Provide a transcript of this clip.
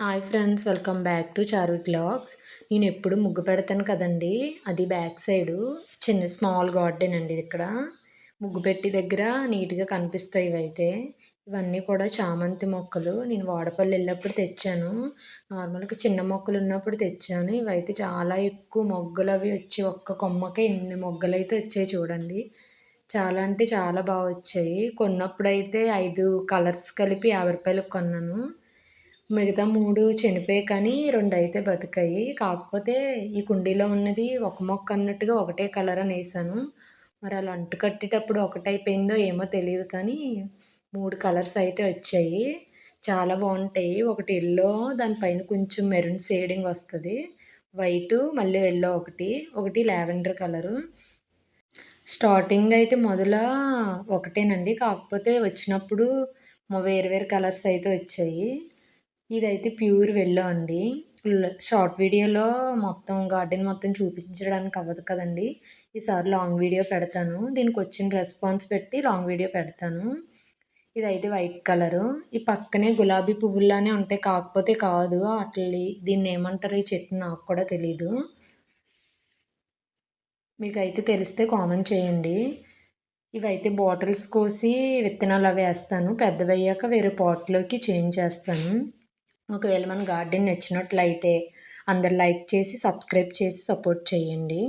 Hi friends, welcome back to Charvik vlogs. నేను ఎప్పుడు ముగ్గు పెడతాను కదండీ! అది బ్యాక్ సైడు చిన్న స్మాల్ గార్డెన్ అండి ఇది ఇక్కడ. ముగ్గు పెట్టి దగ్గర నీట్‌గా కనిపిస్తాయి ఇవైతే. ఇవన్నీ కూడా చామంతి మొక్కలు. నేను వాడపల్లి ఎళ్ళినప్పుడు తెచ్చాను. నార్మల్‌గా చిన్న మొక్కలు ఉన్నప్పుడు తెచ్చాను. ఇవైతే చాలా ఎక్కువ మొగ్గలవి వచ్చి ఒక్క కొమ్మకే ఇన్ని మొగ్గలైతే వచ్చాయి చూడండి. చాలా అంటే చాలా బా వచ్చాయి. కొన్నప్పుడైతే 5 కలర్స్ కలిపి రూ. 50కి కొన్నాను. మిగతా 3 చనిపోయాయి కానీ 2 అయితే బతికాయి. కాకపోతే ఈ కుండీలో ఉన్నది ఒక మొక్క అన్నట్టుగా ఒకటే కలర్ అనేసాను. మరి అలా అంటు కట్టేటప్పుడు ఒకటైపోయిందో ఏమో తెలీదు కానీ 3 కలర్స్ అయితే వచ్చాయి. చాలా బావుంటాయి. ఒకటి యెల్లో దాని పైన కొంచెం మెరూన్ షేడింగ్ వస్తది. వైటు మళ్ళీ యెల్లో ఒకటి, ఒకటి లావెండర్ కలరు. స్టార్టింగ్ అయితే ఒకటేనండి. కాకపోతే వచ్చినప్పుడు వేరు వేరు కలర్స్ అయితే వచ్చాయి. ఇదైతే ప్యూర్ యెల్లో అండి. షార్ట్ వీడియోలో మొత్తం గార్డెన్ మొత్తం చూపించడానికి అవ్వదు కదండీ! ఈసారి లాంగ్ వీడియో పెడతాను. దీనికొచ్చిన రెస్పాన్స్ పెట్టి లాంగ్ వీడియో పెడతాను. ఇదైతే వైట్ కలరు. ఈ పక్కనే గులాబీ పువ్వుల్లానే ఉంటాయి. కాకపోతే కాదు దీన్నేమంటారో ఈ చెట్టు నాకు కూడా తెలీదు. మీకైతే తెలిస్తే కామెంట్ చేయండి. ఇవైతే బాటిల్స్ కోసి విత్తనాలవి ఏస్తాను. పెద్దవయ్యాక వేరే పాట్‌లోకి చేంజ్ చేస్తాను. ఒకవేళ మన గార్డెన్ నచ్చినట్లయితే అందరు లైక్ చేసి, సబ్స్క్రైబ్ చేసి సపోర్ట్ చేయండి.